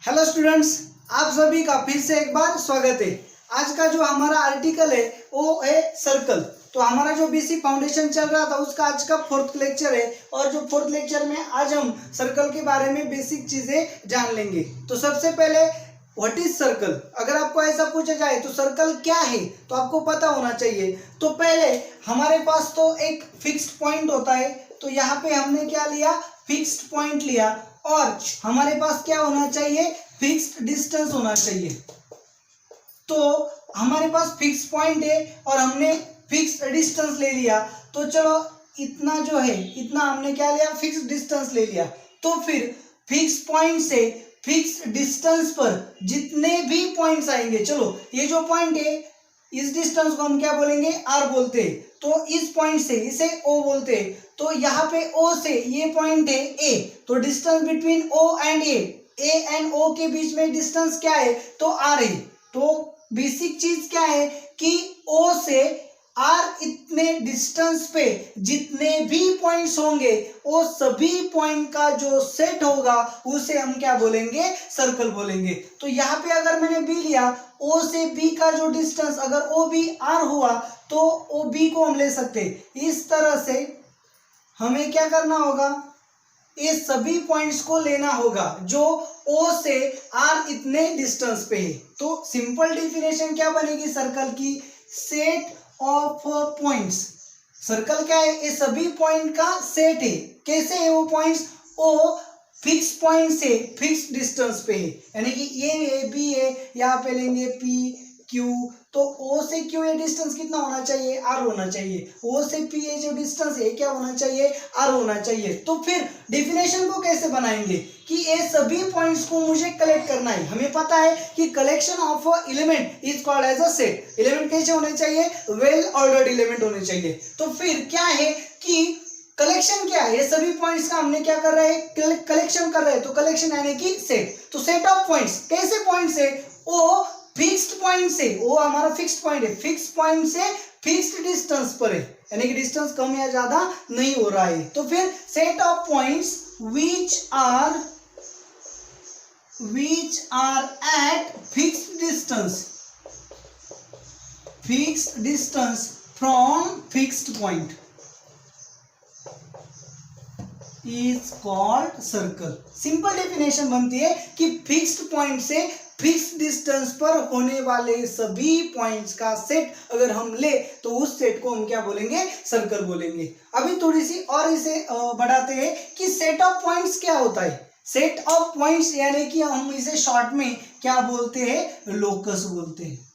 Hello students, आप सभी का फिर से एक बार स्वागत है। आज का जो हमारा आर्टिकल है वो है सर्कल। तो हमारा जो बीसी फाउंडेशन चल रहा था उसका आज का 4th लेक्चर है और जो 4th लेक्चर में आज हम सर्कल के बारे में बेसिक चीजें जान लेंगे। तो सबसे पहले व्हाट इज सर्कल। अगर आपको ऐसा पूछा जाए तो सर्कल क्या है तो आपको पता होना चाहिए। तो पहले हमारे पास तो एक फिक्स्ड पॉइंट होता है, तो यहाँ पे हमने क्या लिया, फिक्स्ड पॉइंट लिया और हमारे पास क्या होना चाहिए, फिक्स्ड डिस्टेंस होना चाहिए। तो हमारे पास फिक्स पॉइंट है और हमने फिक्स्ड डिस्टेंस ले लिया। तो चलो इतना जो है इतना हमने क्या लिया, फिक्स्ड डिस्टेंस ले लिया। तो फिर फिक्स पॉइंट से फिक्स डिस्टेंस पर जितने भी पॉइंट्स आएंगे, चलो ये जो पॉइंट है इस डिस्टेंस को हम क्या बोलेंगे, आर बोलते हैं। तो इस पॉइंट से इसे ओ बोलते हैं। तो यहाँ पे ओ से ये पॉइंट है ए, तो distance between O and A and O के बीच में डिस्टेंस क्या है, तो आर है। तो बेसिक चीज क्या है कि ओ से आर इतने डिस्टेंस पे जितने भी पॉइंट्स होंगे वो सभी पॉइंट का जो सेट होगा उसे हम क्या बोलेंगे, सर्कल बोलेंगे। तो यहाँ पे अगर मैंने बी लिया, ओ से बी का जो डिस्टेंस अगर ओ बी आर हुआ तो ओ बी को हम ले सकते हैं। इस तरह से हमें क्या करना होगा, ये सभी पॉइंट्स को लेना होगा जो ओ से आर इतने डिस्टेंस पे है। तो सिंपल डेफिनेशन क्या बनेगी सर्कल की, सेट ऑफ पॉइंट्स। सर्कल क्या है, ये सभी पॉइंट का सेट है। कैसे है वो पॉइंट्स, ओ फिक्स पॉइंट से फिक्स डिस्टेंस पे है, यानी कि ये है, बी है, यहाँ पे लेंगे पी क्यू। तो ओ से क्यू ये डिस्टेंस कितना होना चाहिए, आर होना चाहिए। ओ से पी ये जो डिस्टेंस है क्या होना चाहिए, आर होना चाहिए। तो फिर डेफिनेशन को कैसे बनाएंगे कि ये सभी पॉइंट्स को मुझे कलेक्ट करना है। हमें पता है कि collection of element is called as a set. Element कैसे होने चाहिए, वेल ऑर्डर्ड एलिमेंट होने चाहिए। तो फिर क्या है कि कलेक्शन क्या है, ये सभी पॉइंट्स का हमने क्या कर रहे हैं, कलेक्शन कर रहे हैं। तो कलेक्शन यानी कि सेट। तो सेट ऑफ पॉइंट्स, कैसे पॉइंट्स है, ओ फिक्स्ड पॉइंट से, वो हमारा फिक्स्ड पॉइंट है, फिक्स पॉइंट से फिक्स्ड डिस्टेंस पर है, यानी कि डिस्टेंस कम या ज्यादा नहीं हो रहा है। तो फिर set of points which are at fixed distance from fixed point is called circle। Simple definition बनती है कि फिक्स्ड पॉइंट से फिक्स्ड डिस्टेंस पर होने वाले सभी पॉइंट्स का सेट अगर हम ले तो उस सेट को हम क्या बोलेंगे, सर्कल बोलेंगे। अभी थोड़ी सी और इसे बढ़ाते हैं कि सेट ऑफ पॉइंट्स क्या होता है। सेट ऑफ पॉइंट्स यानी कि हम इसे शॉर्ट में क्या बोलते हैं, लोकस बोलते हैं।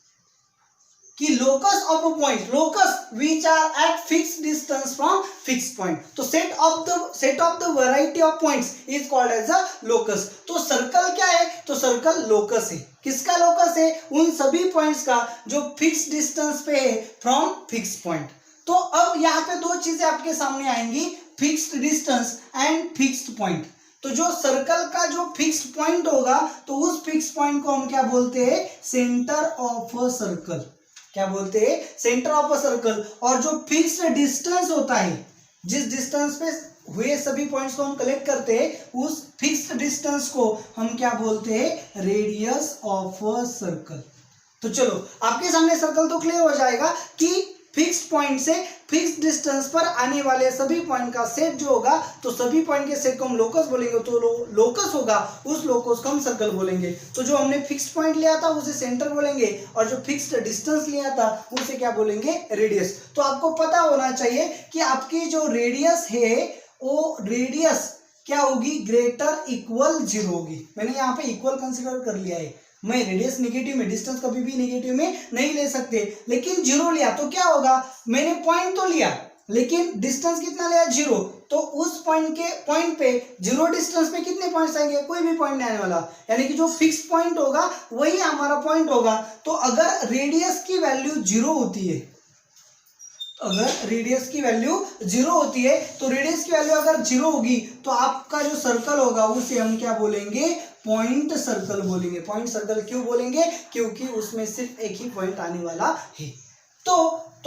कि locus of a point, locus which are at fix distance from fix point. तो set of the variety of points is called as a locus. तो सर्कल क्या है, तो सर्कल लोकस है। किसका लोकस है, उन सभी पॉइंट्स का जो फिक्स डिस्टेंस पे है फ्रॉम फिक्स पॉइंट। तो अब यहाँ पे दो चीजें आपके सामने आएंगी, fixed distance and fixed point. तो जो सर्कल का जो फिक्स्ड पॉइंट होगा तो उस फिक्स पॉइंट को हम क्या बोलते हैं, सेंटर ऑफ अ सर्कल। क्या बोलते हैं, सेंटर ऑफ अ सर्कल। और जो फिक्स्ड डिस्टेंस होता है, जिस डिस्टेंस पे हुए सभी पॉइंट्स को हम कलेक्ट करते हैं, उस फिक्स्ड डिस्टेंस को हम क्या बोलते हैं, रेडियस ऑफ अ सर्कल। तो चलो आपके सामने सर्कल तो क्लियर हो जाएगा कि फिक्स्ड पॉइंट से फिक्स्ड डिस्टेंस पर आने वाले सभी पॉइंट का सेट जो होगा, तो सभी पॉइंट के सेट को हम लोकस बोलेंगे। तो लोकस होगा, उस लोकस को हम सर्कल बोलेंगे। तो जो हमने फिक्स्ड पॉइंट लिया था उसे सेंटर बोलेंगे और जो फिक्स्ड डिस्टेंस लिया था उसे क्या बोलेंगे, रेडियस। तो आपको पता होना चाहिए कि आपकी जो रेडियस है वो रेडियस क्या होगी, ग्रेटर इक्वल 0 होगी। मैंने यहाँ पे इक्वल कंसिडर कर लिया है। मैं रेडियस नेगेटिव में, डिस्टेंस कभी भी नेगेटिव में नहीं ले सकते, लेकिन 0 लिया तो क्या होगा, मैंने पॉइंट तो लिया लेकिन डिस्टेंस कितना लिया, 0। तो उस पॉइंट पे 0 डिस्टेंस पे कितने पॉइंट्स आएंगे, कोई भी पॉइंट नहीं आने वाला, यानी कि जो फिक्स पॉइंट होगा वही हमारा पॉइंट होगा। तो अगर रेडियस की वैल्यू 0 होती है, अगर रेडियस की वैल्यू 0 होती है, तो रेडियस की वैल्यू अगर 0 होगी तो आपका जो सर्कल होगा उसे हम क्या बोलेंगे, पॉइंट सर्कल बोलेंगे। पॉइंट सर्कल क्यों बोलेंगे, क्योंकि उसमें सिर्फ एक ही पॉइंट आने वाला है। तो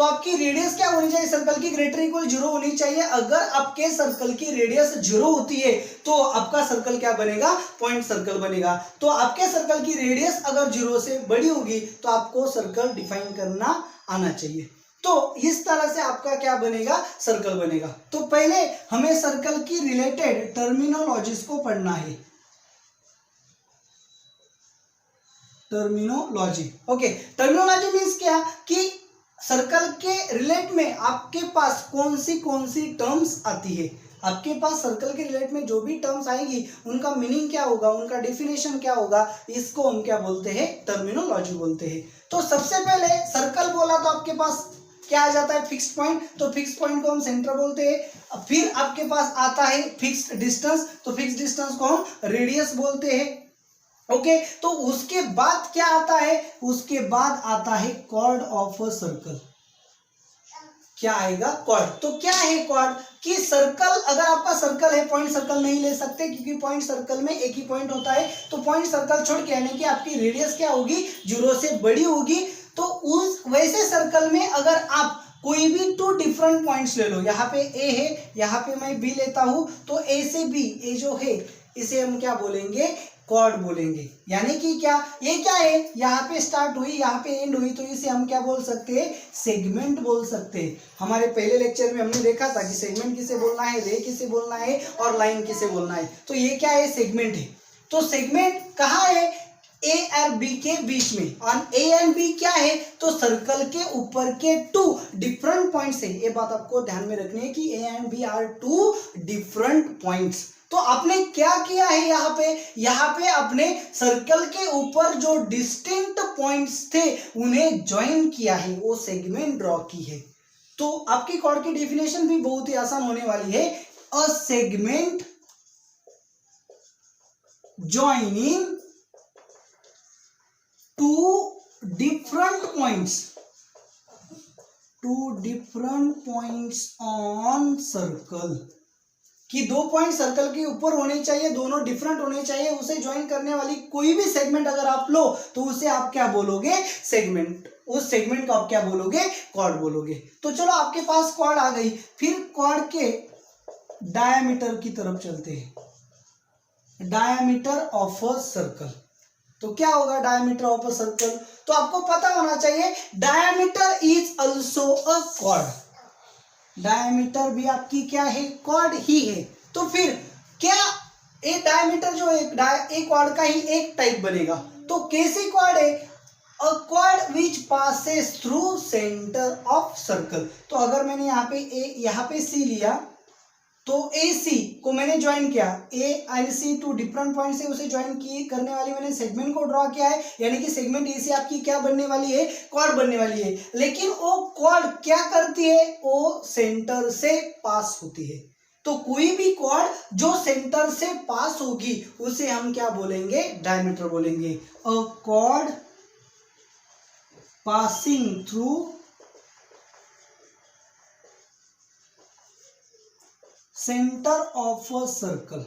आपकी रेडियस क्या होनी चाहिए सर्कल की, ग्रेटर इक्वल 0 होनी चाहिए। अगर आपके सर्कल की रेडियस 0 होती है तो आपका सर्कल क्या बनेगा, पॉइंट सर्कल बनेगा। तो आपके सर्कल की रेडियस अगर 0 से बड़ी होगी तो आपको सर्कल डिफाइन करना आना चाहिए। तो इस तरह से आपका क्या बनेगा, सर्कल बनेगा। तो पहले हमें सर्कल की रिलेटेड टर्मिनोलॉजीज को पढ़ना है। टर्मिनोलॉजी, ओके, टर्मिनोलॉजी मीन्स क्या कि सर्कल के रिलेट में आपके पास कौन सी टर्म्स आती है। आपके पास सर्कल के रिलेट में जो भी टर्म्स आएगी उनका मीनिंग क्या होगा, उनका डेफिनेशन क्या होगा, इसको हम क्या बोलते हैं, टर्मिनोलॉजी बोलते हैं। तो सबसे पहले सर्कल बोला तो आपके पास क्या आ जाता है, फिक्स्ड पॉइंट। तो फिक्स्ड पॉइंट को हम सेंटर बोलते हैं। फिर आपके पास आता है फिक्स्ड डिस्टेंस, तो फिक्स्ड डिस्टेंस को हम रेडियस बोलते हैं। ओके, तो उसके बाद क्या आता है, उसके बाद आता है कॉर्ड ऑफ अ सर्कल। क्या आएगा, कॉर्ड। तो क्या है कॉर्ड कि सर्कल, अगर आपका सर्कल है, पॉइंट सर्कल नहीं ले सकते क्योंकि पॉइंट सर्कल में एक ही पॉइंट होता है। तो पॉइंट सर्कल छोड़ के यानी कि आपकी रेडियस क्या होगी, 0 से बड़ी होगी। तो उस वैसे सर्कल में अगर आप कोई भी 2 डिफरेंट पॉइंट्स ले लो, यहाँ पे ए है, यहाँ पे मैं बी लेता हूं, तो ए से बी, ए जो है इसे हम क्या बोलेंगे, कॉर्ड बोलेंगे। यानी कि क्या, ये क्या है, यहाँ पे स्टार्ट हुई, यहाँ पे एंड हुई, तो इसे हम क्या बोल सकते हैं, सेगमेंट बोल सकते हैं। हमारे पहले लेक्चर में हमने देखा था कि सेगमेंट किसे बोलना है, रे किसे बोलना है और लाइन किसे बोलना है। तो ये क्या है, सेगमेंट है। तो सेगमेंट कहाँ है, ए और बी के बीच में। और ए एंड बी क्या है, तो सर्कल के ऊपर के 2 डिफरेंट पॉइंट्स है। ये बात आपको ध्यान में रखनी है कि A and B are 2 different points. तो आपने क्या किया है, यहाँ पे आपने सर्कल के ऊपर जो डिस्टिंक्ट पॉइंट्स थे उन्हें ज्वाइन किया है, वो सेगमेंट ड्रॉ की है। तो आपकी कॉर्ड की डेफिनेशन भी बहुत ही आसान होने वाली है। A segment joining 2 different points on circle, कि 2 पॉइंट सर्कल के ऊपर होने चाहिए, दोनों डिफरेंट होने चाहिए, उसे ज्वाइन करने वाली कोई भी सेगमेंट अगर आप लो तो उसे आप क्या बोलोगे, सेगमेंट। उस सेगमेंट को आप क्या बोलोगे, कॉर्ड बोलोगे। तो चलो आपके पास कॉर्ड आ गई, फिर कॉर्ड के डायमीटर की तरफ चलते हैं। डायमीटर ऑफ अ सर्कल, तो क्या होगा डायमीटर ऑफ अ सर्कल, तो आपको पता होना चाहिए diameter is also a cord. Diameter भी आपकी क्या है, कॉर्ड ही है। तो फिर क्या एक डायमीटर जो एक कॉर्ड का ही एक टाइप बनेगा, तो कैसी कॉर्ड है, अ cord which passes through centre of circle. तो अगर मैंने यहाँ पे सी लिया, तो ए सी को मैंने ज्वाइन किया, A and C 2 different point से उसे ज्वाइन करने वाली मैंने सेगमेंट को ड्रॉ किया है। यानी कि सेगमेंट ए सी आपकी क्या बनने वाली है, कॉर्ड बनने वाली है। लेकिन वो कॉर्ड क्या करती है, वो सेंटर से पास होती है। तो कोई भी कॉर्ड जो सेंटर से पास होगी उसे हम क्या बोलेंगे, डायमीटर बोलेंगे। अ cord passing through centre of a circle,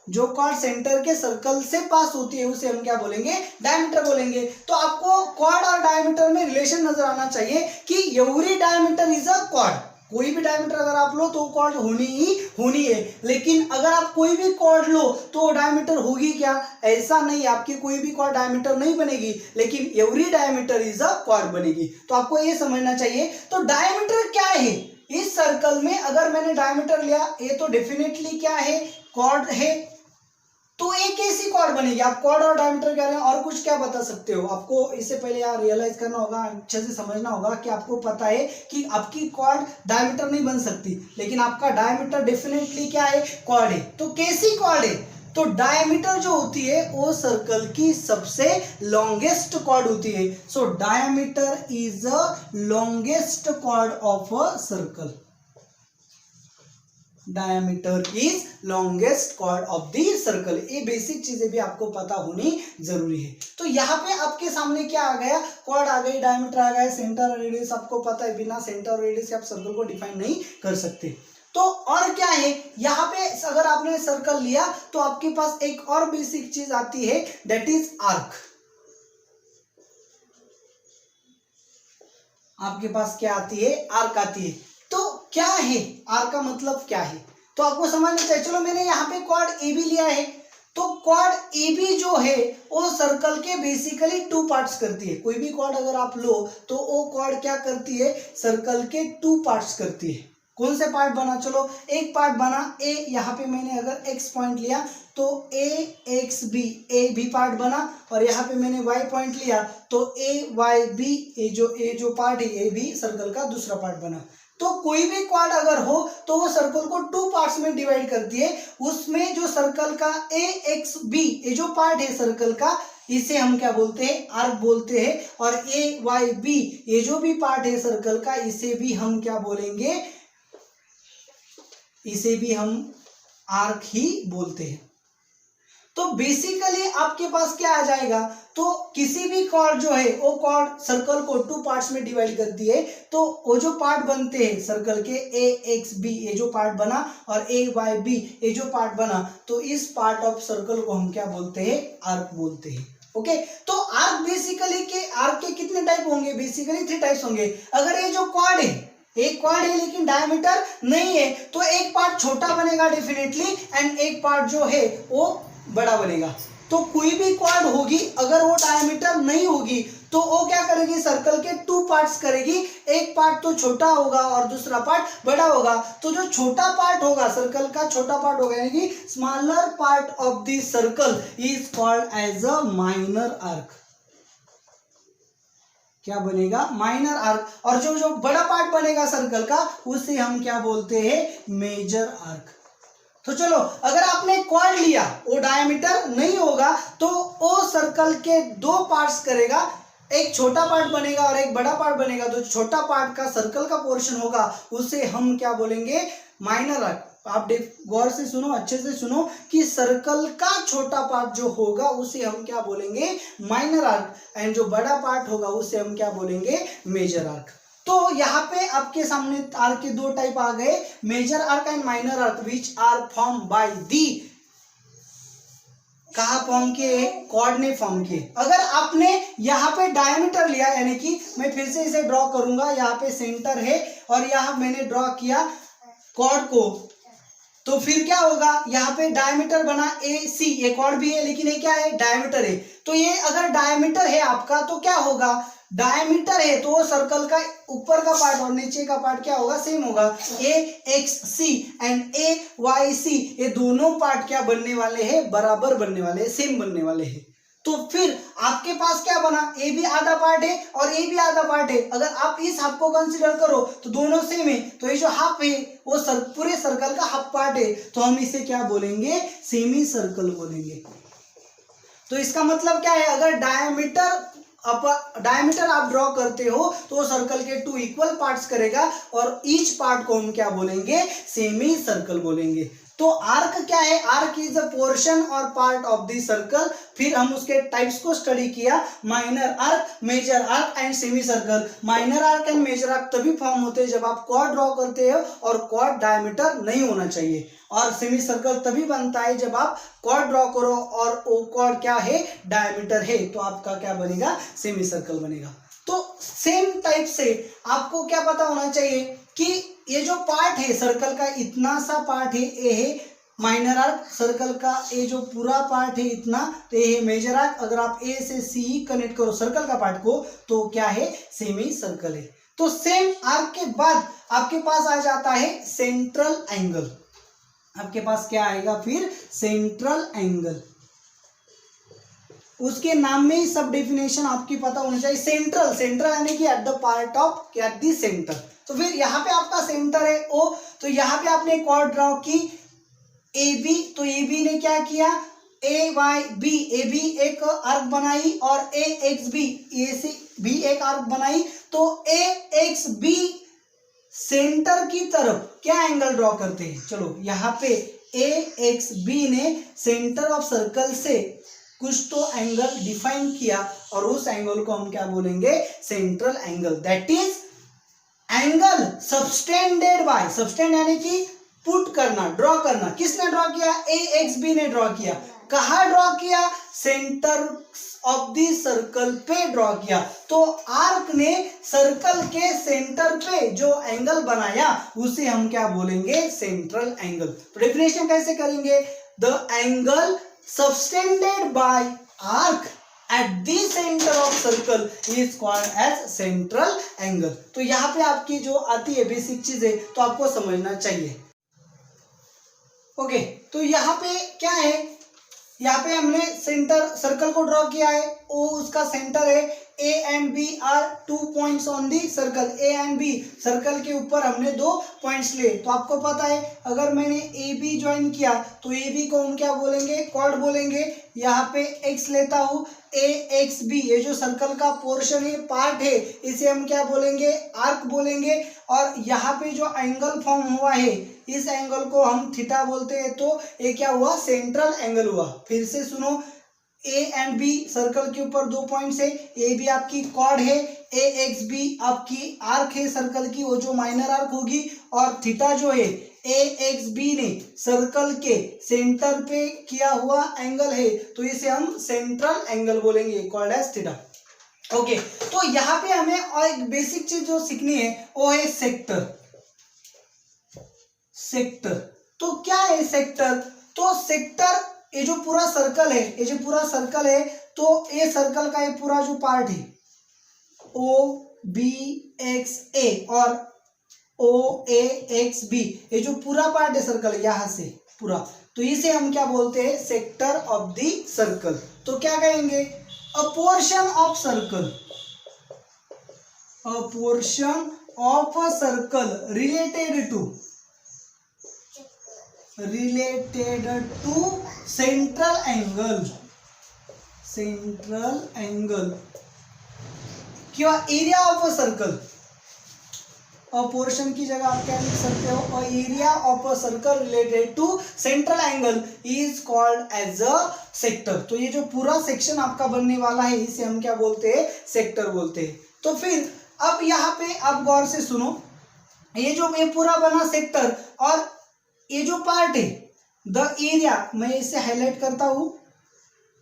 जो कॉर्ड सेंटर के सर्कल से पास होती है उसे हम क्या बोलेंगे, डायमीटर बोलेंगे। तो आपको कॉर्ड और डायमीटर में रिलेशन नजर आना चाहिए कि every diameter is a cord. कोई भी डायमीटर अगर आप लो तो कॉर्ड होनी है। लेकिन अगर आप कोई भी कॉर्ड लो तो डायमीटर होगी क्या, ऐसा नहीं, आपकी कोई भी कॉर्ड डायमीटर नहीं बनेगी, लेकिन every diameter is a cord बनेगी। तो आपको ये समझना चाहिए। तो डायमीटर क्या है, इस सर्कल में अगर मैंने डायमीटर लिया, ये तो डेफिनेटली क्या है, कॉर्ड है। तो एक ऐसी कॉर्ड बनेगी। आप कॉर्ड और डायमीटर कह रहे हैं, और कुछ क्या बता सकते हो, आपको इससे पहले यार रियलाइज करना होगा, अच्छे से समझना होगा कि आपको पता है कि आपकी कॉर्ड डायमीटर नहीं बन सकती, लेकिन आपका डायमीटर डेफिनेटली क्या है, कॉर्ड है। तो कैसी कॉर्ड है, तो डायमीटर जो होती है वो सर्कल की सबसे लॉन्गेस्ट कॉर्ड होती है। So diameter is a longest chord of a circle. Diameter is longest chord of the circle. ये बेसिक चीजें भी आपको पता होनी जरूरी है। तो यहाँ पे आपके सामने क्या आ गया, कॉर्ड आ गई, डायमीटर आ गया, सेंटर और रेडियस आपको पता है, बिना सेंटर और रेडियस से आप सर्कल को डिफाइन नहीं कर सकते। तो और क्या है, यहाँ पे अगर आपने सर्कल लिया तो आपके पास एक और बेसिक चीज आती है, दैट इज आर्क। आपके पास क्या आती है, आर्क आती है। तो क्या है आर्क का मतलब क्या है, तो आपको समझना चाहिए। चलो मैंने यहाँ पे क्वाड ए बी लिया है, तो क्वाड ए बी जो है वो सर्कल के बेसिकली 2 पार्ट्स करती है। कोई भी क्वाड अगर आप लो तो वो क्वाड क्या करती है, सर्कल के 2 पार्ट्स करती है। कौन से पार्ट बना, चलो एक पार्ट बना ए, यहाँ पे मैंने अगर एक्स पॉइंट लिया तो A X B, A B part बना, और यहाँ पे मैंने वाई पॉइंट लिया तो ए वाई बी, ए जो पार्ट है ए बी सर्कल का दूसरा पार्ट बना। तो कोई भी क्वाड अगर हो तो वो सर्कल को 2 पार्ट्स में डिवाइड करती है। उसमें जो सर्कल का ए एक्स बी, ये जो पार्ट है सर्कल का, इसे हम क्या बोलते हैं, आर्क बोलते हैं। और ए वाई बी, ये जो भी पार्ट है सर्कल का, इसे भी हम क्या बोलेंगे, इसे भी हम आर्क ही बोलते हैं। तो बेसिकली आपके पास क्या आ जाएगा, तो किसी भी कॉर्ड जो है वो कॉर्ड सर्कल को 2 पार्ट्स में डिवाइड करती है। तो वो जो पार्ट बनते हैं सर्कल के ए एक्स बी, ये जो पार्ट बना, और ए वाई बी, ये जो पार्ट बना, तो इस पार्ट ऑफ सर्कल को हम क्या बोलते हैं, आर्क बोलते हैं। ओके, तो आर्क बेसिकली के आर्क के कितने टाइप होंगे, बेसिकली 3 टाइप्स होंगे। अगर ये जो कॉर्ड है, एक कॉर्ड है लेकिन डायमीटर नहीं है, तो एक पार्ट छोटा बनेगा डेफिनेटली, एंड एक पार्ट जो है वो बड़ा बनेगा। तो कोई भी क्वाड होगी अगर वो डायमीटर नहीं होगी तो वो क्या करेगी, सर्कल के 2 पार्ट्स करेगी। एक पार्ट तो छोटा होगा और दूसरा पार्ट बड़ा होगा। तो जो छोटा पार्ट होगा, सर्कल का छोटा पार्ट होगा, यानी कि smaller part of the circle is called as a minor arc. क्या बनेगा, माइनर आर्क। और जो बड़ा पार्ट बनेगा सर्कल का, उसे हम क्या बोलते हैं, मेजर आर्क। तो चलो, अगर आपने क्वाड लिया, वो डायमीटर नहीं होगा, तो वो सर्कल के 2 पार्ट्स करेगा, एक छोटा पार्ट बनेगा और एक बड़ा पार्ट बनेगा। तो छोटा पार्ट का सर्कल का पोर्शन होगा, उसे हम क्या बोलेंगे, माइनर आर्क। आप गौर से सुनो, अच्छे से सुनो कि सर्कल का छोटा पार्ट जो होगा उसे हम क्या बोलेंगे, माइनर आर्क, एंड जो बड़ा पार्ट होगा उसे हम क्या बोलेंगे, मेजर आर्क। तो यहाँ पे आपके सामने आर्क के 2 टाइप आ गए, major arc and minor arc, which are form by the, कहा फॉर्म किए, कॉर्ड ने फॉर्म किए। अगर आपने यहाँ पे डायमीटर लिया, यानी कि मैं फिर से इसे ड्रॉ करूंगा, यहाँ पे सेंटर है और यहाँ मैंने ड्रॉ किया कॉर्ड को, तो फिर क्या होगा, यहाँ पे डायमीटर बना ए सी, ये कॉर्ड भी है लेकिन ये क्या है, डायमीटर है। तो ये अगर डायमीटर है आपका तो क्या होगा, डायमीटर है तो वो सर्कल का ऊपर का पार्ट और नीचे का पार्ट क्या होगा, सेम होगा। A X C and A Y C, ये दोनों पार्ट क्या बनने वाले हैं, बराबर बनने वाले हैं, सेम बनने वाले हैं। तो फिर आपके पास क्या बना, ए भी आधा पार्ट है और ए भी आधा पार्ट है। अगर आप इस हाफ को कंसीडर करो तो दोनों सेम है, तो ये जो हाफ है वो पूरे सर्कल का हाफ पार्ट है, तो हम इसे क्या बोलेंगे, सेमी सर्कल बोलेंगे। तो इसका मतलब क्या है, अगर डायमीटर आप ड्रॉ करते हो तो सर्कल के 2 इक्वल पार्ट्स करेगा, और ईच पार्ट को हम क्या बोलेंगे, सेमी सर्कल बोलेंगे। तो आर्क क्या है, आर्क इज अ पोर्शन और पार्ट ऑफ द सर्कल। फिर हम उसके टाइप्स को स्टडी किया, minor arc, major arc and semi circle. Minor arc and major arc तभी फॉर्म होते हैं जब आप क्वाड ड्रॉ करते हो और क्वाड डायमीटर नहीं होना चाहिए, और सेमी सर्कल तभी बनता है जब आप क्वाड ड्रॉ करो और वो क्वाड क्या है, डायमीटर है, तो आपका क्या बनेगा, सेमी सर्कल बनेगा। तो सेम टाइप से आपको क्या पता होना चाहिए कि ये जो पार्ट है सर्कल का, इतना सा पार्ट है, ये है माइनर आर्क। सर्कल का ये जो पूरा पार्ट है इतना, तो ये है मेजर आर्क। अगर आप ए से सी कनेक्ट करो सर्कल का पार्ट को, तो क्या है, सेमी सर्कल है। तो सेम आर्क के बाद आपके पास आ जाता है सेंट्रल एंगल। आपके पास क्या आएगा फिर, सेंट्रल एंगल। उसके नाम में ही सब डेफिनेशन आपकी पता होनी चाहिए। सेंट्रल यानी कि at the part of, at the centre. तो फिर यहाँ पे आपका सेंटर है ओ, तो यहाँ पे आपने कॉर्ड ड्रॉ की ए बी, तो ए बी ने क्या किया, ए वाई बी, ए बी एक आर्क बनाई, और ए एक्स बी, ए से भी एक आर्क बनाई। तो ए एक्स बी सेंटर की तरफ क्या एंगल ड्रॉ करते हैं, चलो यहाँ पे ए एक्स बी ने सेंटर ऑफ सर्कल से कुछ तो एंगल डिफाइन किया, और उस एंगल को हम क्या बोलेंगे, central angle. That is angle subtended bye, subtend यानी कि पुट करना, ड्रॉ करना। किसने ड्रॉ किया, ए एक्स बी ने ड्रॉ किया। कहाँ ड्रॉ किया? सेंटर ऑफ द सर्कल पे ड्रॉ किया। तो आर्क ने सर्कल के सेंटर पे जो एंगल बनाया उसे हम क्या बोलेंगे? Central angle. तो डेफिनेशन कैसे करेंगे? The angle subtended bye arc at the center of circle is called as central angle। तो यहाँ पे आपकी जो आती है बेसिक चीजें तो आपको समझना चाहिए। ओके, तो यहाँ पे क्या है? यहाँ पे हमने सेंटर सर्कल को ड्रॉ किया है, ओ उसका सेंटर है, A and B are 2 points on the circle. A and B circle के ऊपर हमने 2 पॉइंट्स लिए। तो आपको पता है अगर मैंने ए बी ज्वाइन किया तो ए बी को हम क्या बोलेंगे? कॉर्ड बोलेंगे। यहाँ पे एक्स लेता हूँ, ए एक्स बी, ये जो सर्कल का पोर्शन है, पार्ट है, इसे हम क्या बोलेंगे? आर्क बोलेंगे। और यहाँ पे जो एंगल फॉर्म हुआ है इस एंगल को हम थीटा बोलते हैं। तो ये क्या हुआ? सेंट्रल एंगल हुआ। फिर से सुनो, ए एंड बी सर्कल के ऊपर 2 पॉइंट्स है, ए बी आपकी कॉर्ड है, ए एक्स बी आपकी आर्क है सर्कल की, वो जो माइनर आर्क होगी, और थीटा जो है ए एक्स बी ने सर्कल के सेंटर पे किया हुआ एंगल है, तो इसे हम सेंट्रल एंगल बोलेंगे, कॉल्ड एज थीटा। ओके, तो यहाँ पे हमें और एक बेसिक चीज जो सीखनी है वो है सेक्टर। सेक्टर तो क्या है सेक्टर? तो सेक्टर, ये जो पूरा सर्कल है, ये जो पूरा सर्कल है, तो ये सर्कल का ये पूरा जो पार्ट है ओ बी एक्स ए और ओ ए एक्स बी, ये जो पूरा पार्ट है सर्कल यहाँ से पूरा, तो इसे हम क्या बोलते हैं? Sector of the circle. तो क्या कहेंगे? A portion of circle, a portion of a circle related to central angle, central angle किंवा area of a circle. A portion की जगह आप क्या लिख सकते हो? A area of a circle related to central angle is called as a sector. तो ये जो पूरा सेक्शन आपका बनने वाला है इसे हम क्या बोलते हैं? सेक्टर बोलते हैं। तो फिर अब यहाँ पे आप गौर से सुनो, ये पूरा बना सेक्टर, और ये जो पार्ट है द एरिया, मैं इसे हाईलाइट करता हूं,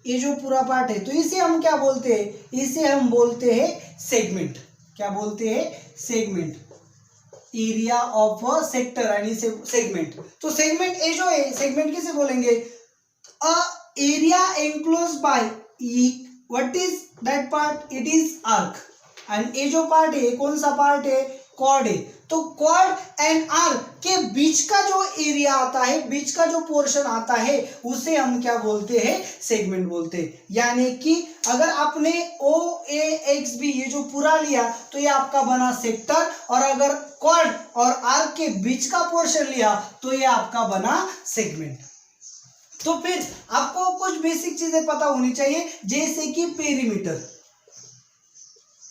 ये जो पूरा पार्ट है, तो इसे हम क्या बोलते हैं? इसे हम बोलते हैं सेगमेंट। क्या बोलते हैं? Segment. Area of a sector यानी सेगमेंट। तो सेगमेंट ये जो है, सेगमेंट किसे बोलेंगे? A area enclose by, what is that part? It is arc. And ये जो पार्ट है कौन सा पार्ट है? कॉर्ड है। तो कॉर्ड एंड आर्क के बीच का जो एरिया आता है, बीच का जो पोर्शन आता है, उसे हम क्या बोलते हैं? सेगमेंट बोलते हैं। यानी कि अगर आपने ओ ए एक्स बी ये जो पूरा लिया तो ये आपका बना सेक्टर, और अगर कॉर्ड और आर्क के बीच का पोर्शन लिया तो ये आपका बना सेगमेंट। तो फिर आपको कुछ बेसिक चीजें पता होनी चाहिए, जैसे कि perimeter,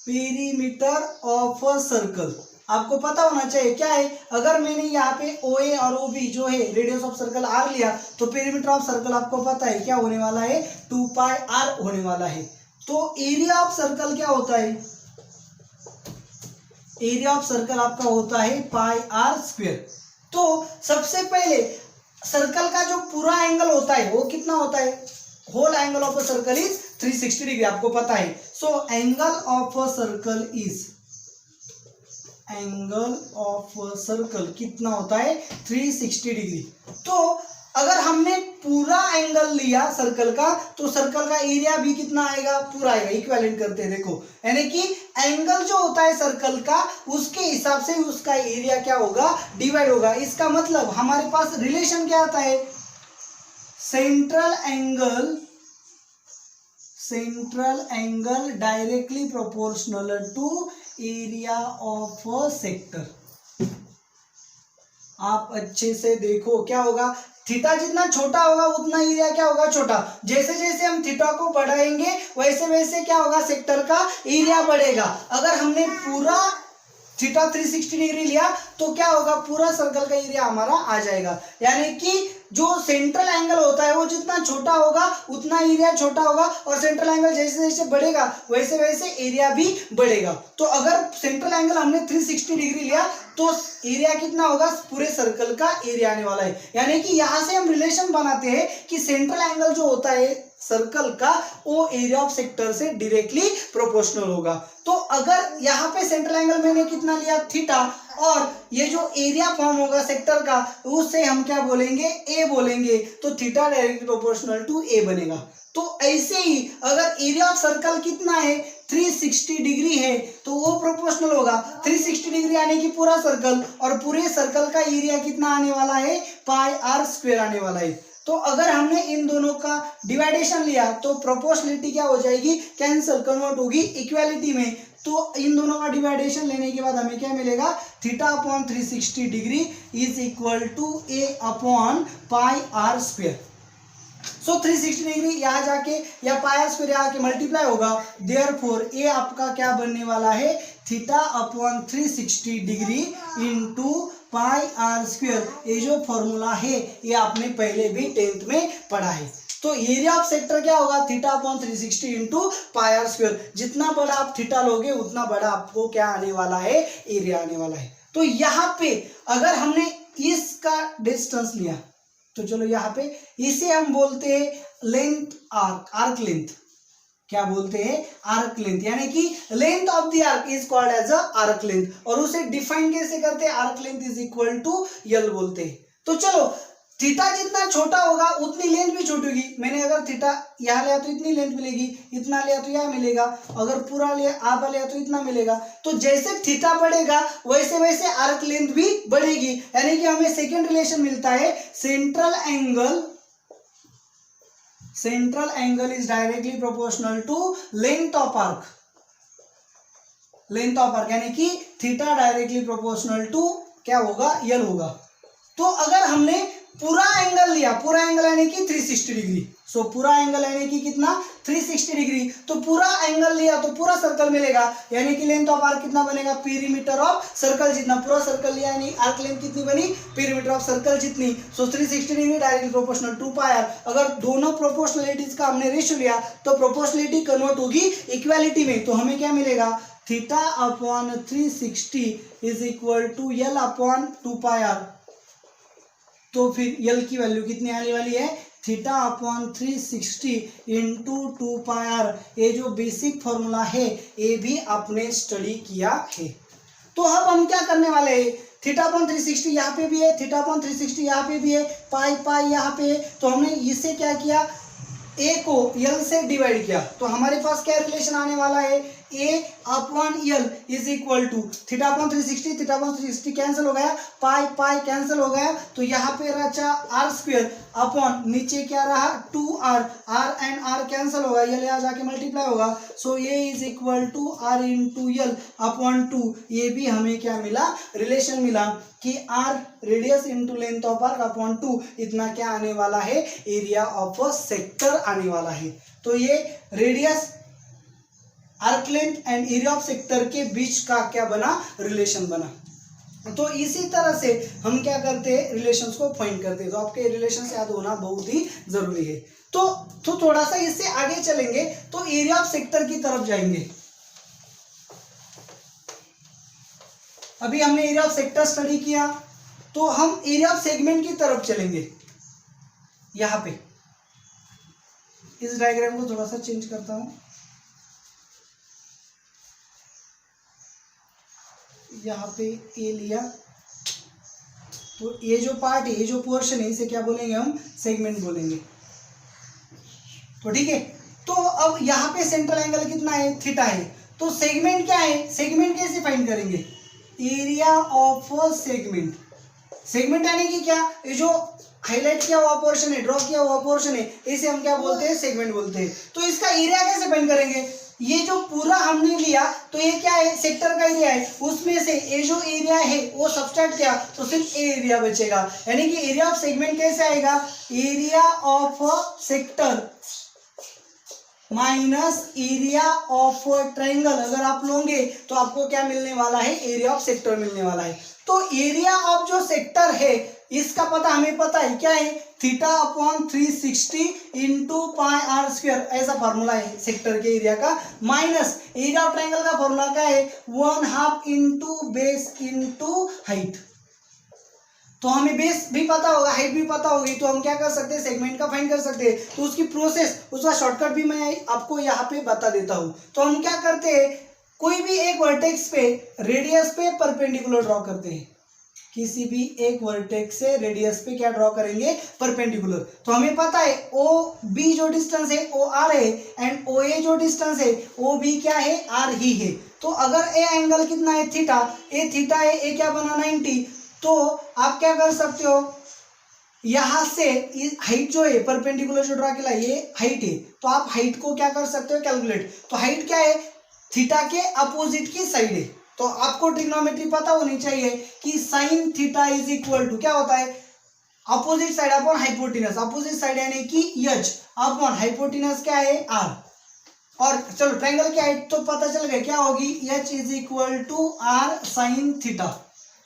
perimeter of a circle आपको पता होना चाहिए। क्या है? अगर मैंने यहाँ पे ओ ए और ओ बी जो है रेडियस ऑफ सर्कल आर लिया, तो पेरीमीटर ऑफ सर्कल आपको पता है क्या होने वाला है? 2 पाई आर होने वाला है। तो एरिया ऑफ सर्कल क्या होता है? एरिया ऑफ सर्कल आपका होता है पाई आर स्क्वायर। तो सबसे पहले सर्कल का जो पूरा एंगल होता है वो कितना होता है? Whole angle of a circle is 360 degree, आपको पता है। So angle of a circle is, angle of circle कितना होता है? 360 डिग्री। तो अगर हमने पूरा एंगल लिया सर्कल का, तो सर्कल का एरिया भी कितना आएगा? पूरा आएगा। इक्विवेलेंट करते हैं, देखो, यानी कि एंगल जो होता है सर्कल का उसके हिसाब से उसका एरिया क्या होगा? डिवाइड होगा। इसका मतलब हमारे पास रिलेशन क्या आता है? Central angle directly proportional to area of a sector. आप अच्छे से देखो क्या होगा? थीटा जितना छोटा होगा उतना एरिया क्या होगा? छोटा। जैसे जैसे हम थीटा को बढ़ाएंगे वैसे वैसे क्या होगा? सेक्टर का एरिया बढ़ेगा। अगर हमने पूरा थीटा 360 डिग्री लिया तो क्या होगा? पूरा सर्कल का एरिया हमारा आ जाएगा। यानी कि जो सेंट्रल एंगल होता है वो जितना छोटा होगा उतना एरिया छोटा होगा, और सेंट्रल एंगल जैसे जैसे बढ़ेगा वैसे वैसे एरिया भी बढ़ेगा। तो अगर सेंट्रल एंगल हमने 360 डिग्री लिया तो एरिया कितना होगा, पूरे सर्कल का एरिया आने वाला है। यानी कि यहां से हम रिलेशन बनाते हैं कि सेंट्रल एंगल जो होता है सर्कल का वो एरिया ऑफ सेक्टर से डायरेक्टली प्रोपोर्शनल होगा। तो अगर यहाँ पे सेंट्रल एंगल मैंने कितना लिया, थीटा, और ये जो एरिया फॉर्म होगा सेक्टर का उससे हम क्या बोलेंगे, ए बोलेंगे, तो थीटा डायरेक्टली प्रोपोर्शनल टू ए बनेगा। तो ऐसे ही अगर एरिया ऑफ सर्कल कितना है, 360 डिग्री है, तो वो प्रोपोर्शनल होगा। 360 डिग्री यानी कि पूरा सर्कल, और पूरे सर्कल का एरिया कितना आने वाला है, पाई आर स्क्वायर आने वाला है। तो अगर हमने इन दोनों का डिवाइडेशन लिया तो प्रोपोर्शनलिटी क्या हो जाएगी, कैंसल, कन्वर्ट होगी इक्वालिटी में। तो इन दोनों का डिवाइडेशन लेने के बाद हमें क्या मिलेगा, theta upon 360 degree is equal to A upon pi r square. So 360 degree यहाँ जाके या पाई आर स्क्वायर यहाँ के मल्टीप्लाई होगा, देयरफॉर ए आपका क्या बनने वाला है, theta upon 360 degree into pi r square. ये जो फॉर्मूला है ये आपने पहले भी 10th में पढ़ा है। तो एरिया ऑफ सेक्टर क्या होगा, theta upon 360 into pi r square. जितना बड़ा आप थीटा लोगे उतना बड़ा आपको क्या आने वाला है, एरिया आने वाला है। तो यहाँ पे अगर हमने इसका डिस्टेंस लिया तो चलो यहाँ पे इसे हम बोलते हैं लेंथ, आर्क लेंथ। क्या बोलते हैं, आर्क लेंथ, यानी कि length of the arc is called as a arc length. और उसे डिफाइन कैसे करते हैं, arc length is equal to l बोलते हैं। तो चलो थीटा जितना छोटा होगा उतनी लेंथ भी छोटी होगी। मैंने अगर थीटा यहाँ लिया तो इतनी लेंथ मिलेगी, इतना लिया तो यहाँ मिलेगा, अगर पूरा लिया आधा लिया तो इतना मिलेगा। तो जैसे थीटा बढ़ेगा वैसे वैसे आर्क लेंथ भी बढ़ेगी। यानी कि हमें सेकेंड रिलेशन मिलता है, central angle is directly proportional to length of arc, यानी कि थीटा डायरेक्टली प्रोपोर्शनल टू क्या होगा, यल होगा। तो अगर हमने पूरा एंगल लिया, पूरा एंगल यानी कि 360 डिग्री, सो पूरा एंगल यानी कि कितना, 360 डिग्री, तो पूरा एंगल लिया तो पूरा सर्कल मिलेगा। यानी कि लेंथ ऑफ आर्क कितना बनेगा, पीरीमीटर ऑफ सर्कल जितना। पूरा सर्कल लिया यानी आर्क लेंथ कितनी बनी, पीरीमीटर ऑफ सर्कल जितनी। So 360 degree directly proportional to pi r. अगर दोनों प्रोपोर्शनलिटीज का हमने रेशियो लिया तो प्रोपोर्शनलिटी कन्वर्ट होगी इक्वालिटी में। तो हमें क्या मिलेगा, theta upon 360 is equal to l upon 2 pi r. तो फिर यल की वैल्यू कितनी आने वाली है, theta upon 360 into 2 pi r. ये जो बेसिक फॉर्मूला है ये भी आपने स्टडी किया है। तो अब हम क्या करने वाले हैं, थीटा अपॉन 360 यहाँ पे भी है, थीटा अपॉन 360 यहाँ पे भी है, पाई पाई यहाँ पे है। तो हमने इससे क्या किया, ए को यल से डिवाइड किया। तो हमारे पास क्या रिलेशन आने वाला है, A upon L is equal to theta upon 360, theta upon 360 cancel हो गया, पाई पाई कैंसिल हो गया। तो यहाँ पे रचा आर स्क्वायर अपॉन नीचे क्या रहा 2r, are and are cancel होगा, यल यहाँ जाके मल्टीप्लाई होगा। So A is equal to R into L upon 2। ये भी हमें क्या मिला, रिलेशन मिला कि R radius into length of arc upon 2 इतना क्या आने वाला है, एरिया ऑफ अ सेक्टर आने वाला है। तो ये radius, arc length and area of sector के बीच का क्या बना, रिलेशन बना। तो इसी तरह से हम क्या करते हैं, रिलेशंस को फाइंड करते हैं। तो आपके रिलेशंस याद होना बहुत ही जरूरी है। तो थोड़ा सा इससे आगे चलेंगे तो एरिया ऑफ सेक्टर की तरफ जाएंगे। अभी हमने एरिया ऑफ सेक्टर स्टडी किया, तो हम एरिया ऑफ सेगमेंट की तरफ चलेंगे। यहां पे इस डायग्राम को थोड़ा सा चेंज करता हूं। यहाँ पे ए लिया, तो ये जो पार्ट है, ये जो पोर्शन है, इसे क्या बोलेंगे हम, सेगमेंट बोलेंगे। तो ठीक है, तो अब यहाँ पे सेंट्रल एंगल कितना है, थीटा है। तो सेगमेंट क्या है, सेगमेंट कैसे फाइंड करेंगे, एरिया ऑफ सेगमेंट। सेगमेंट यानी कि क्या, ये जो हाईलाइट किया हुआ पोर्शन है, ड्रॉ किया हुआ पोर्शन है, इसे हम क्या बोलते हैं, सेगमेंट बोलते हैं। तो इसका एरिया कैसे फाइंड करेंगे, ये जो पूरा हमने लिया तो ये क्या है, सेक्टर का एरिया है, उसमें से ये जो एरिया है वो सब्सट्रैक्ट किया तो सिर्फ ए एरिया बचेगा। यानी कि एरिया ऑफ सेगमेंट कैसे आएगा, area of sector minus area of triangle. अगर आप लोगे तो आपको क्या मिलने वाला है, एरिया ऑफ सेक्टर मिलने वाला है। तो एरिया ऑफ जो सेक्टर है इसका पता हमें पता है क्या है, theta upon 360 into pi r square, ऐसा फॉर्मूला है सेक्टर के एरिया का, माइनस एरिया ऑफ ट्राइंगल का फॉर्मूला क्या है 1/2 इंटू बेस इंटू हाइट। तो हमें बेस भी पता होगा, हाइट भी पता होगी, तो हम क्या कर सकते हैं, सेगमेंट का फाइंड कर सकते हैं। तो उसकी प्रोसेस, उसका शॉर्टकट भी मैं आपको यहाँ पे बता देता हूँ। तो हम क्या करते हैं, कोई भी एक वर्टेक्स पे रेडियस पे परपेंडिकुलर ड्रॉ करते हैं, किसी भी एक वर्टेक्स से रेडियस पे क्या ड्रॉ करेंगे, परपेंडिकुलर। तो हमें पता है ओ बी जो डिस्टेंस है ओ आर है, एंड ओ ए जो डिस्टेंस है ओ बी क्या है, आर ही है। तो अगर ए एंगल कितना है, थीटा, ए थीटा है, ए क्या बना 90, तो आप क्या कर सकते हो, यहां से हाइट जो है परपेंडिकुलर जो ड्रॉ किया ये हाइट है, तो आप हाइट को क्या कर सकते हो, कैलकुलेट। तो हाइट क्या है, थीटा के अपोजिट की साइड है। तो आपको ट्रिग्नोमेट्री पता होनी चाहिए कि sine theta is equal to क्या होता है, opposite side upon hypotenuse, opposite side यानी कि एच अपॉन हाइपोटेनस क्या है, आर। और चलो ट्रायंगल की हाइट तो पता चल गया क्या होगी, h is equal to r sine theta.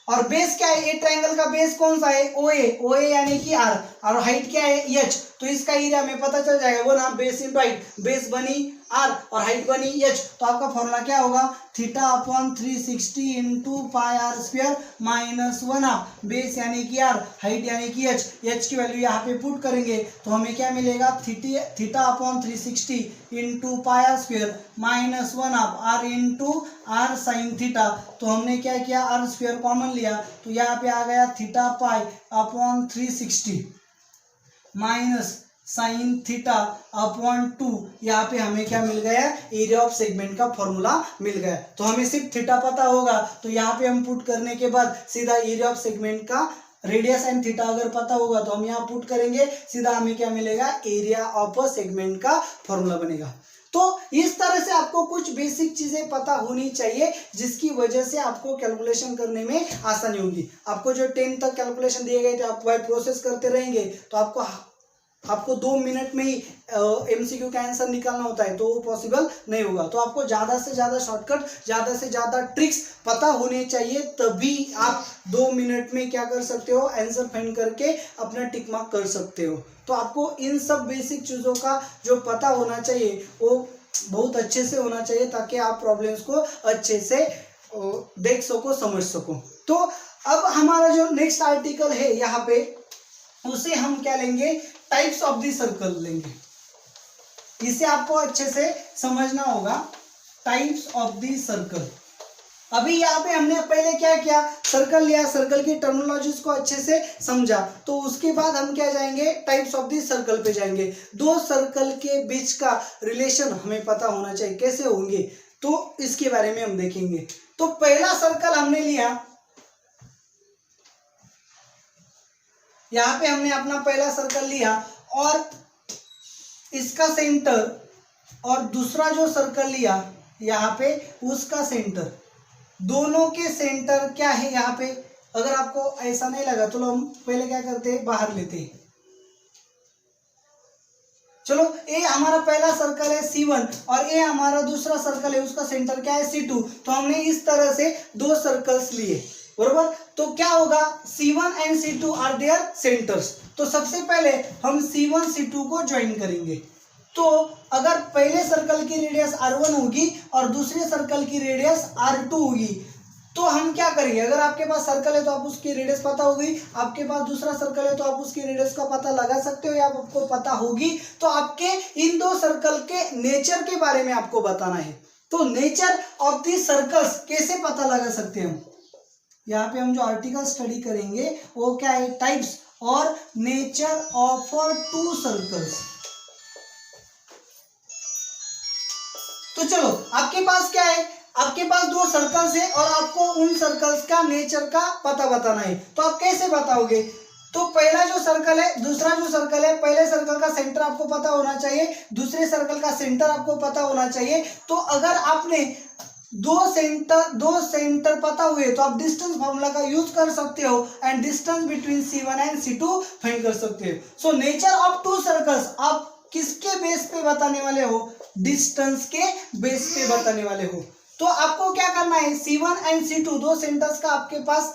और बेस क्या है, ये ट्रायंगल का बेस कौन सा है, ओ ए यानी कि आर, और हाइट क्या है एच। तो इसका एरिया में पता चल जाएगा, वो ना बेस इंटू हाइट, बेस बनी आर और हाइट बनी एच। तो आपका फॉर्मूला क्या होगा, theta upon 360 into pi r square minus 1/2 base यानी कि आर, हाइट यानी कि एच। एच की वैल्यू यहाँ पे पुट करेंगे तो हमें क्या मिलेगा, theta upon 360 into pi r square minus 1/2 r into r sine theta. तो हमने क्या किया, आर स्क्वायर कॉमन लिया, तो यहाँ पे आ गया theta pi upon 360 minus sine theta upon 2। यहाँ पे हमें क्या मिल गया, एरिया ऑफ सेगमेंट का फॉर्मूला मिल गया। तो हमें सिर्फ थीटा पता होगा, तो यहाँ पे हम पुट करने के बाद सीधा एरिया ऑफ सेगमेंट का रेडियस एंड थीटा अगर पता होगा तो हम यहाँ पुट करेंगे, सीधा हमें क्या मिलेगा, एरिया ऑफ अ सेगमेंट का फॉर्मूला बनेगा। तो इस तरह से आपको कुछ बेसिक चीजें पता होनी चाहिए, जिसकी वजह से आपको कैलकुलेशन करने में आसानी होगी। आपको जो 10 तक कैलकुलेशन दिए गए थे, आप वही प्रोसेस करते रहेंगे तो आपको 2 मिनट में ही एमसीक्यू का आंसर निकालना होता है, तो वो पॉसिबल नहीं होगा। तो आपको ज्यादा से ज्यादा शॉर्टकट, ज्यादा से ज्यादा ट्रिक्स पता होने चाहिए, तभी आप 2 मिनट में क्या कर सकते हो, आंसर फाइंड करके अपना टिक मार्क कर सकते हो। तो आपको इन सब बेसिक चीजों का जो पता होना चाहिए वो बहुत अच्छे से होना चाहिए, ताकि आप प्रॉब्लम्स को अच्छे से देख सको, समझ सको। तो अब हमारा जो नेक्स्ट आर्टिकल है यहाँ पे, उसे हम क्या लेंगे, टाइप्स ऑफ द सर्कल लेंगे। इसे आपको अच्छे से समझना होगा, टाइप्स ऑफ द सर्कल। अभी यहाँ पे हमने पहले क्या किया, सर्कल लिया, सर्कल की टर्मिनोलॉजीज को अच्छे से समझा, तो उसके बाद हम क्या जाएंगे, टाइप्स ऑफ द सर्कल पे जाएंगे। दो सर्कल के बीच का रिलेशन हमें पता होना चाहिए, कैसे होंगे, तो इसके बारे में हम देखेंगे। तो पहला सर्कल हमने लिया, यहाँ पे हमने अपना पहला सर्कल लिया और इसका सेंटर, और दूसरा जो सर्कल लिया यहाँ पे उसका सेंटर, दोनों के सेंटर क्या है यहाँ पे। अगर आपको ऐसा नहीं लगा तो हम पहले क्या करते हैं, बाहर लेते हैं। चलो ए हमारा पहला सर्कल है C1 और ए हमारा दूसरा सर्कल है, उसका सेंटर क्या है C2। तो हमने इस तरह से दो सर्कल्स लिए, बरोबर। तो क्या होगा, C1 and C2 are there centres. तो सबसे पहले हम C1 C2 को ज्वाइन करेंगे। तो अगर पहले सर्कल की रेडियस R1 होगी और दूसरे सर्कल की रेडियस R2 होगी, तो हम क्या करेंगे, अगर आपके पास सर्कल है तो आप उसकी रेडियस पता होगी, आपके पास दूसरा सर्कल है तो आप उसकी रेडियस का पता लगा सकते हो, या आपको पता होगी। तो आपके इन दो सर्कल के नेचर के बारे में आपको बताना है। तो नेचर ऑफ दी सर्कल्स कैसे पता लगा सकते हैं हम, यहाँ पे हम जो आर्टिकल स्टडी करेंगे वो क्या है, टाइप्स और नेचर ऑफ टू सर्कल्स। तो चलो आपके पास क्या है, आपके पास दो सर्कल्स है और आपको उन सर्कल्स का नेचर का पता बताना है। तो आप कैसे बताओगे, तो पहला जो सर्कल है, दूसरा जो सर्कल है, पहले सर्कल का सेंटर आपको पता होना चाहिए, दूसरे सर्कल का सेंटर आपको पता होना चाहिए। तो अगर आपने दो सेंटर पता हुए तो आप डिस्टेंस फॉर्मूला का यूज कर सकते हो and distance between C1 and C2 find कर सकते हो। So nature of to circles आप किसके बेस पे बताने वाले हो, डिस्टेंस के बेस पे बताने वाले हो। तो आपको क्या करना है, C1 एंड C2 दो सेंटर्स का आपके पास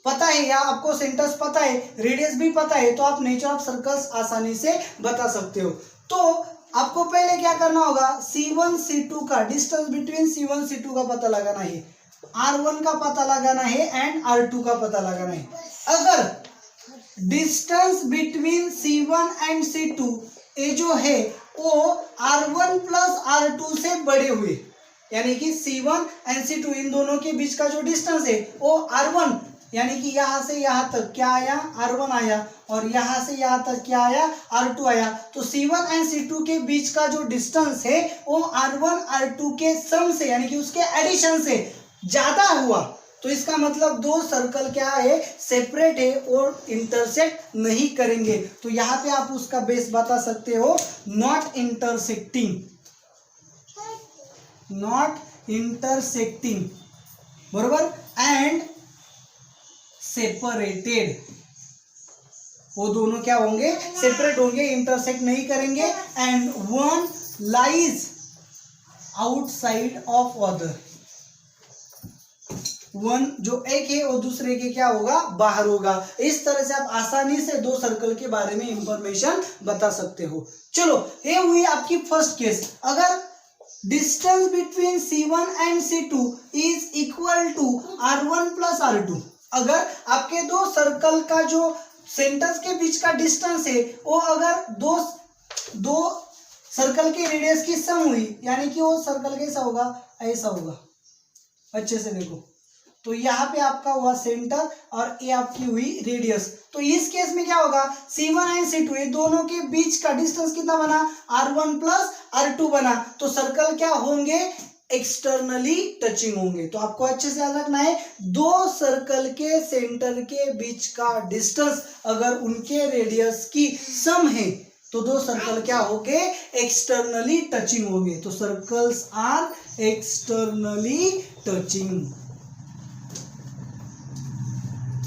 पता है या आपको सेंटर्स पता है, रेडियस भी पता है, तो आप नेचर ऑफ सर्कल्स आसानी से बता सकते हो। तो आपको पहले क्या करना होगा, C1 C2 का डिस्टेंस बिटवीन C1 C2 का पता लगाना है, R1 का पता लगाना है एंड R2 का पता लगाना है। अगर distance between C1 and C2 ये जो है वो R1 प्लस R2 से बड़े हुए, यानी कि C1 एंड C2 इन दोनों के बीच का जो डिस्टेंस है वो R1, यानी कि यहां से यहां तक क्या आया, R1 आया, और यहां से यहां तक क्या आया, R2 आया। तो C1 एंड C2 के बीच का जो डिस्टेंस है वो R1 R2 के सम से, यानी कि उसके एडिशन से ज्यादा हुआ, तो इसका मतलब दो सर्कल क्या है, सेपरेट है और इंटरसेक्ट नहीं करेंगे। तो यहाँ पे आप उसका बेस बता सकते हो, नॉट इंटरसेक्टिंग, नॉट इंटरसेक्टिंग, बरोबर, एंड सेपरेटेड, वो दोनों क्या होंगे, सेपरेट होंगे, इंटरसेक्ट नहीं करेंगे। And one lies outside of other, one जो एक है वो दूसरे के क्या होगा, बाहर होगा। इस तरह से आप आसानी से दो सर्कल के बारे में इंफॉर्मेशन बता सकते हो। चलो ये हुई आपकी फर्स्ट केस। अगर distance between C1 and C2 is equal to R1 plus R2, अगर आपके दो सर्कल का जो सेंटर्स के बीच का डिस्टेंस है वो अगर दो सर्कल के रेडियस की सम हुई, यानी कि वो सर्कल कैसा होगा, ऐसा होगा, अच्छे से देखो। तो यहाँ पे आपका हुआ सेंटर और ये आपकी हुई रेडियस। तो इस केस में क्या होगा, C1 एंड C2 ये दोनों के बीच का डिस्टेंस कितना बना, R1 प्लस R2 बना। तो सर्कल क्या होंगे, एक्सटर्नली टचिंग होंगे। तो आपको अच्छे से याद रखना है, दो सर्कल के सेंटर के बीच का डिस्टेंस अगर उनके रेडियस की सम है तो दो सर्कल क्या होंगे, एक्सटर्नली टचिंग होंगे। तो circles are externally touching.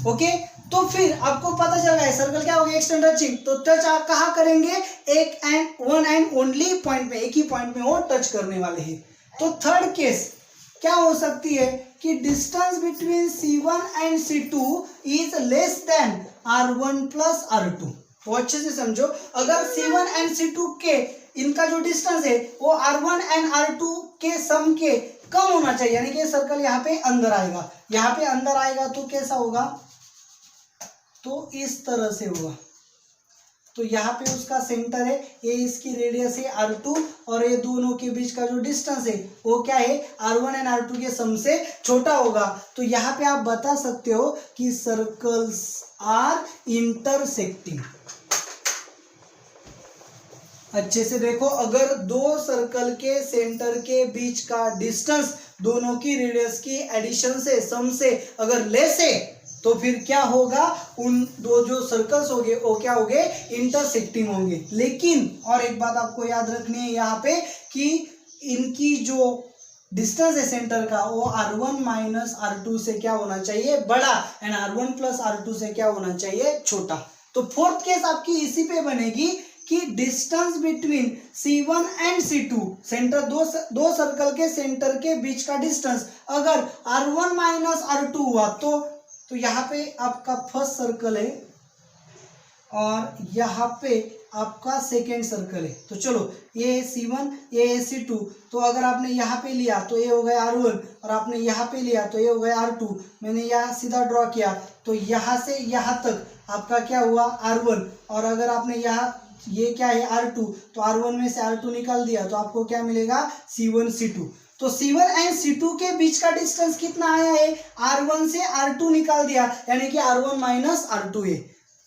Okay, तो फिर आपको पता चल गया सर्कल क्या होगा, एक्सटर्नल टचिंग। तो टच आप कहाँ करेंगे, एक and one and only point में, एक ही पॉइंट में वो टच करने वाले हैं। तो थर्ड केस क्या हो सकती है कि distance between C1 and C2 is less than R1 plus R2। तो अच्छे से समझो, अगर C1 एंड C2 के इनका जो डिस्टेंस है वो R1 एंड R2 के सम के कम होना चाहिए, यानी कि सर्कल यहाँ पे अंदर आएगा, यहाँ पे अंदर आएगा तो कैसा होगा, तो इस तरह से होगा। तो यहाँ पे उसका सेंटर है, ये इसकी रेडियस है R2 और ये दोनों के बीच का जो डिस्टेंस है वो क्या है, R1 एंड R2 के सम से छोटा होगा। तो यहाँ पे आप बता सकते हो कि सर्कल्स आर इंटरसेक्टिंग। अच्छे से देखो, अगर दो सर्कल के सेंटर के बीच का डिस्टेंस दोनों की रेडियस की एडिशन से, सम से अगर लेस है तो फिर क्या होगा, उन दो जो सर्कल्स होंगे वो क्या होंगे, इंटरसेक्टिंग होंगे। लेकिन और एक बात आपको याद रखनी है यहाँ पे कि इनकी जो डिस्टेंस है सेंटर का वो R1 माइनस R2 से क्या होना चाहिए, बड़ा, एंड R1 प्लस R2 से क्या होना चाहिए, छोटा। तो फोर्थ केस आपकी इसी पे बनेगी कि distance between C1 and C2, centre दो सर्कल के सेंटर के बीच का डिस्टेंस अगर R1 माइनस R2 हुआ तो यहाँ पे आपका फर्स्ट सर्कल है और यहाँ पे आपका सेकेंड सर्कल है। तो चलो ये है C1, ये है C2। तो अगर आपने यहाँ पे लिया तो ये हो गया R1 और आपने यहाँ पे लिया तो ये हो गया R2। मैंने यहाँ सीधा ड्रॉ किया तो यहाँ से यहाँ तक आपका क्या हुआ, R1। और अगर आपने यहाँ ये क्या है R2, तो R1 में से R2 निकाल दिया तो आपको क्या मिलेगा, C1 C2। तो C1 एंड C2 के बीच का डिस्टेंस कितना आया है, R1 से R2 निकाल दिया, यानी कि R1 माइनस R2 है।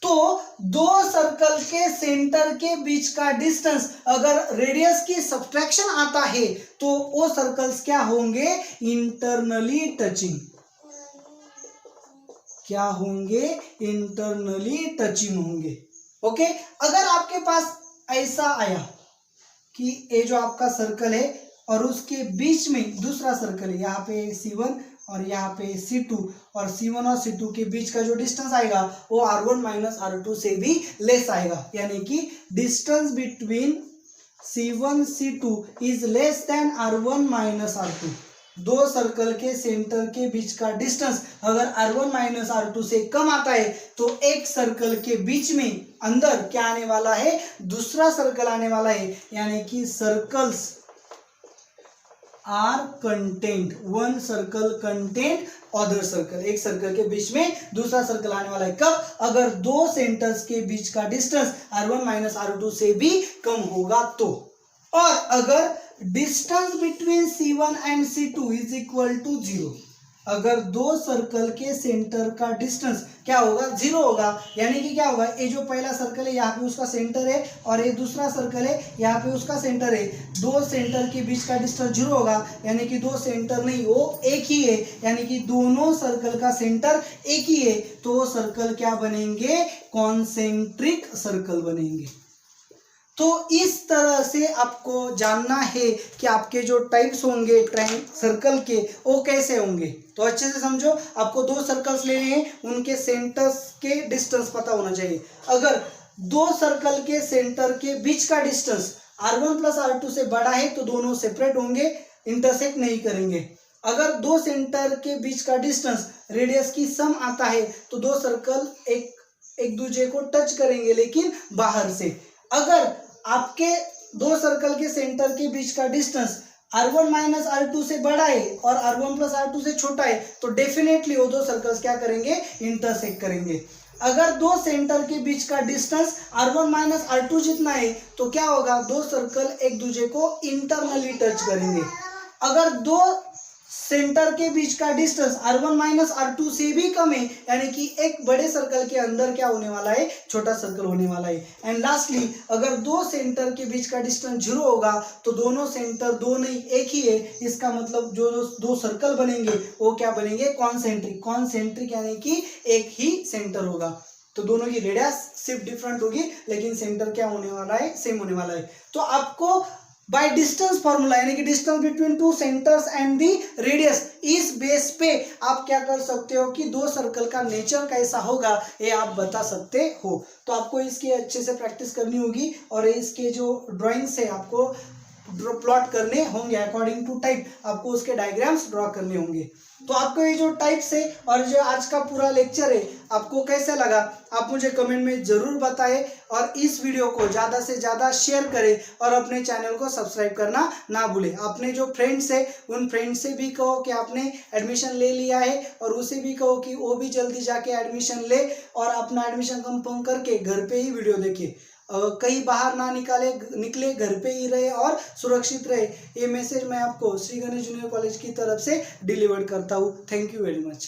तो दो सर्कल के सेंटर के बीच का डिस्टेंस अगर रेडियस की सब्ट्रैक्शन आता है तो वो सर्कल्स क्या होंगे, इंटरनली टचिंग। क्या होंगे, इंटरनली टचिंग होंगे। ओके, अगर आपके पास ऐसा आया कि ये जो आपका सर्कल है और उसके बीच में दूसरा सर्कल है, यहाँ पे C1 और यहाँ पे C2, और C1 और C2 के बीच का जो डिस्टेंस आएगा वो R1 माइनस R2 से भी लेस आएगा, यानी कि distance between C1 C2 is less than R1 minus R2। दो सर्कल के सेंटर के बीच का डिस्टेंस अगर r1 माइनस r2 से कम आता है तो एक सर्कल के बीच में अंदर क्या आने वाला है, दूसरा सर्कल आने वाला है, यानी कि circles are content, one circle content other circle, एक सर्कल के बीच में दूसरा सर्कल आने वाला है। कब? अगर दो सेंटर्स के बीच का डिस्टेंस r1 माइनस r2 से भी कम होगा तो। और अगर distance between c1 and c2 is equal to 0, अगर दो सर्कल के सेंटर का डिस्टेंस क्या होगा, 0 होगा, यानी कि क्या होगा, ये जो पहला सर्कल है यहाँ पे उसका सेंटर है और ये दूसरा सर्कल है यहाँ पे उसका सेंटर है, दो सेंटर के बीच का डिस्टेंस 0 होगा, यानी कि दो सेंटर नहीं वो एक ही है, यानी कि दोनों सर्कल का सेंटर एक ही है, तो वो सर्कल क्या बनेंगे, कॉन्सेंट्रिक सर्कल बनेंगे। तो इस तरह से आपको जानना है कि आपके जो टाइप्स होंगे सर्कल के वो कैसे होंगे। तो अच्छे से समझो, आपको दो सर्कल्स लेने हैं, उनके सेंटर्स के डिस्टेंस पता होना चाहिए। अगर दो सर्कल के सेंटर के बीच का डिस्टेंस r1 प्लस r2 से बड़ा है तो दोनों सेपरेट होंगे, इंटरसेक्ट नहीं करेंगे। अगर दो सेंटर के बीच का डिस्टेंस रेडियस की सम आता है तो दो सर्कल एक दूसरे को टच करेंगे लेकिन बाहर से। अगर आपके दो सर्कल के सेंटर के बीच का डिस्टेंस r1 माइनस r2 से बड़ा है और r1 प्लस r2 से छोटा है तो डेफिनेटली वो दो सर्कल्स क्या करेंगे, इंटरसेक्ट करेंगे। अगर दो सेंटर के बीच का डिस्टेंस r1 माइनस r2 जितना है तो क्या होगा, दो सर्कल एक दूसरे को इंटरनली टच करेंगे। अगर दो सेंटर के बीच का डिस्टेंस r1 माइनस r2 से भी कम है, यानी कि एक बड़े सर्कल के अंदर क्या होने वाला है, छोटा सर्कल होने वाला है। एंड लास्टली अगर दो सेंटर के बीच का डिस्टेंस 0 होगा तो दोनों सेंटर दो नहीं एक ही है, इसका मतलब जो दो सर्कल बनेंगे वो क्या बनेंगे, कॉन्सेंट्रिक। कॉन्सेंट्रिक यानी कि एक ही सेंटर होगा, तो दोनों की रेडियस सिर्फ डिफरेंट होगी लेकिन सेंटर क्या होने वाला है, सेम होने वाला है। तो आपको बाय डिस्टेंस फॉर्मूला यानी कि distance between two centres and the radius, इस बेस पे आप क्या कर सकते हो कि दो सर्कल का नेचर कैसा होगा ये आप बता सकते हो। तो आपको इसकी अच्छे से प्रैक्टिस करनी होगी और इसके जो ड्राइंग्स है आपको प्लॉट करने होंगे अकॉर्डिंग टू टाइप, आपको उसके डायग्राम्स ड्रॉ करने होंगे। तो आपको ये जो टाइप्स है और जो आज का पूरा लेक्चर है आपको कैसा लगा आप मुझे कमेंट में ज़रूर बताएं और इस वीडियो को ज़्यादा से ज़्यादा शेयर करें और अपने चैनल को सब्सक्राइब करना ना भूलें। अपने जो फ्रेंड्स है उन फ्रेंड्स से भी कहो कि आपने एडमिशन ले लिया है और उसे भी कहो कि वो भी जल्दी जाके एडमिशन ले और अपना एडमिशन कंफर्म करके घर पे ही वीडियो देखे, कहीं बाहर ना निकले, घर पे ही रहे और सुरक्षित रहे। ये मैसेज मैं आपको श्री गणेश जूनियर कॉलेज की तरफ से डिलीवर करता हूँ। Thank you very much.